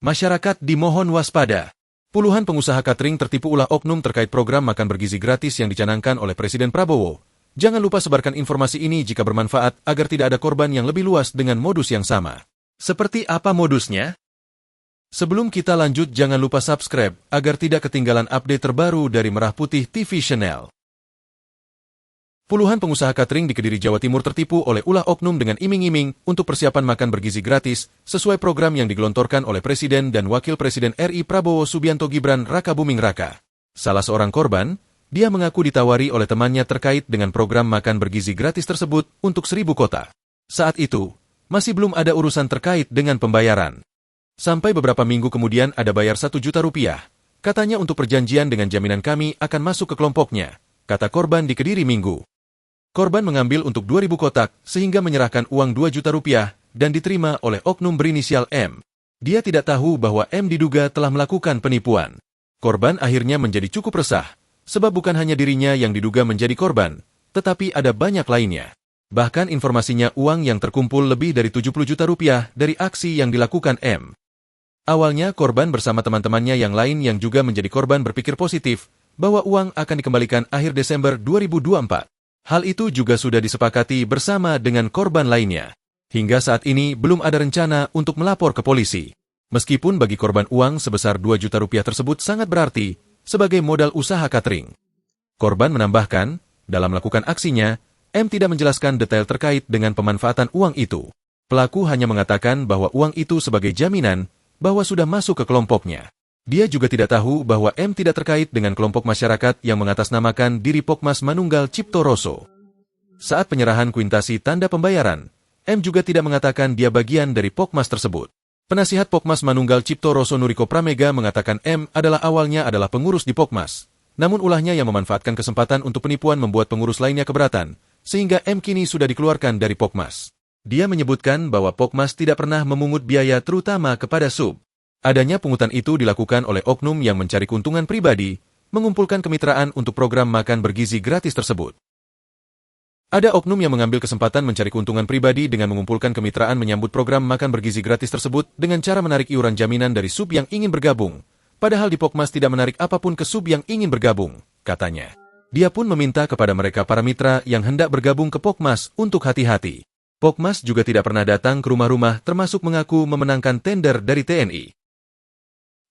Masyarakat dimohon waspada. Puluhan pengusaha catering tertipu ulah oknum terkait program makan bergizi gratis yang dicanangkan oleh Presiden Prabowo. Jangan lupa sebarkan informasi ini jika bermanfaat agar tidak ada korban yang lebih luas dengan modus yang sama. Seperti apa modusnya? Sebelum kita lanjut, jangan lupa subscribe agar tidak ketinggalan update terbaru dari Merah Putih TV Channel. Puluhan pengusaha catering di Kediri, Jawa Timur tertipu oleh ulah oknum dengan iming-iming untuk persiapan makan bergizi gratis sesuai program yang digelontorkan oleh Presiden dan Wakil Presiden RI Prabowo Subianto Gibran Raka Buming Raka. Salah seorang korban, dia mengaku ditawari oleh temannya terkait dengan program makan bergizi gratis tersebut untuk 1000 kota. Saat itu, masih belum ada urusan terkait dengan pembayaran. Sampai beberapa minggu kemudian ada bayar 1 juta rupiah. Katanya untuk perjanjian dengan jaminan kami akan masuk ke kelompoknya, kata korban di Kediri Minggu. Korban mengambil untuk 2000 kotak sehingga menyerahkan uang 2 juta rupiah dan diterima oleh oknum berinisial M. Dia tidak tahu bahwa M diduga telah melakukan penipuan. Korban akhirnya menjadi cukup resah, sebab bukan hanya dirinya yang diduga menjadi korban, tetapi ada banyak lainnya. Bahkan informasinya uang yang terkumpul lebih dari 70 juta rupiah dari aksi yang dilakukan M. Awalnya korban bersama teman-temannya yang lain yang juga menjadi korban berpikir positif bahwa uang akan dikembalikan akhir Desember 2024. Hal itu juga sudah disepakati bersama dengan korban lainnya. Hingga saat ini belum ada rencana untuk melapor ke polisi. Meskipun bagi korban uang sebesar 2 juta rupiah tersebut sangat berarti sebagai modal usaha catering. Korban menambahkan, dalam melakukan aksinya, M tidak menjelaskan detail terkait dengan pemanfaatan uang itu. Pelaku hanya mengatakan bahwa uang itu sebagai jaminan bahwa sudah masuk ke kelompoknya. Dia juga tidak tahu bahwa M tidak terkait dengan kelompok masyarakat yang mengatasnamakan diri Pokmas Manunggal Cipto Roso. Saat penyerahan kuintasi tanda pembayaran, M juga tidak mengatakan dia bagian dari Pokmas tersebut. Penasihat Pokmas Manunggal Cipto Roso Nuriko Pramega mengatakan M awalnya adalah pengurus di Pokmas. Namun ulahnya yang memanfaatkan kesempatan untuk penipuan membuat pengurus lainnya keberatan, sehingga M kini sudah dikeluarkan dari Pokmas. Dia menyebutkan bahwa Pokmas tidak pernah memungut biaya terutama kepada sub. Adanya pungutan itu dilakukan oleh oknum yang mencari keuntungan pribadi, mengumpulkan kemitraan untuk program makan bergizi gratis tersebut. Ada oknum yang mengambil kesempatan mencari keuntungan pribadi dengan mengumpulkan kemitraan menyambut program makan bergizi gratis tersebut dengan cara menarik iuran jaminan dari sub yang ingin bergabung. Padahal di Pokmas tidak menarik apapun ke sub yang ingin bergabung, katanya. Dia pun meminta kepada mereka para mitra yang hendak bergabung ke Pokmas untuk hati-hati. Pokmas juga tidak pernah datang ke rumah-rumah termasuk mengaku memenangkan tender dari TNI.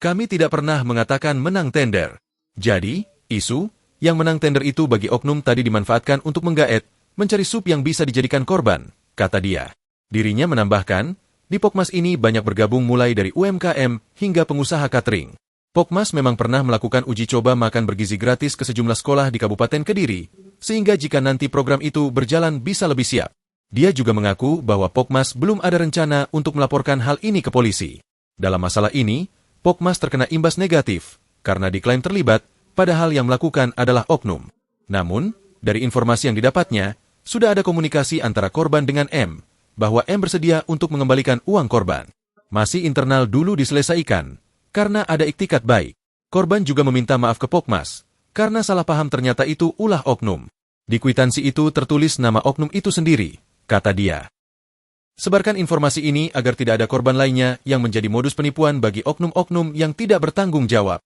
Kami tidak pernah mengatakan menang tender. Jadi, isu yang menang tender itu bagi oknum tadi dimanfaatkan untuk menggaet, mencari sub yang bisa dijadikan korban, kata dia. Dirinya menambahkan, di Pokmas ini banyak bergabung mulai dari UMKM hingga pengusaha catering. Pokmas memang pernah melakukan uji coba makan bergizi gratis ke sejumlah sekolah di Kabupaten Kediri, sehingga jika nanti program itu berjalan bisa lebih siap. Dia juga mengaku bahwa Pokmas belum ada rencana untuk melaporkan hal ini ke polisi. Dalam masalah ini, Pokmas terkena imbas negatif karena diklaim terlibat, padahal yang melakukan adalah oknum. Namun, dari informasi yang didapatnya, sudah ada komunikasi antara korban dengan M, bahwa M bersedia untuk mengembalikan uang korban. Masih internal dulu diselesaikan, karena ada iktikat baik. Korban juga meminta maaf ke Pokmas, karena salah paham ternyata itu ulah oknum. Di kwitansi itu tertulis nama oknum itu sendiri, kata dia. Sebarkan informasi ini agar tidak ada korban lainnya yang menjadi modus penipuan bagi oknum-oknum yang tidak bertanggung jawab.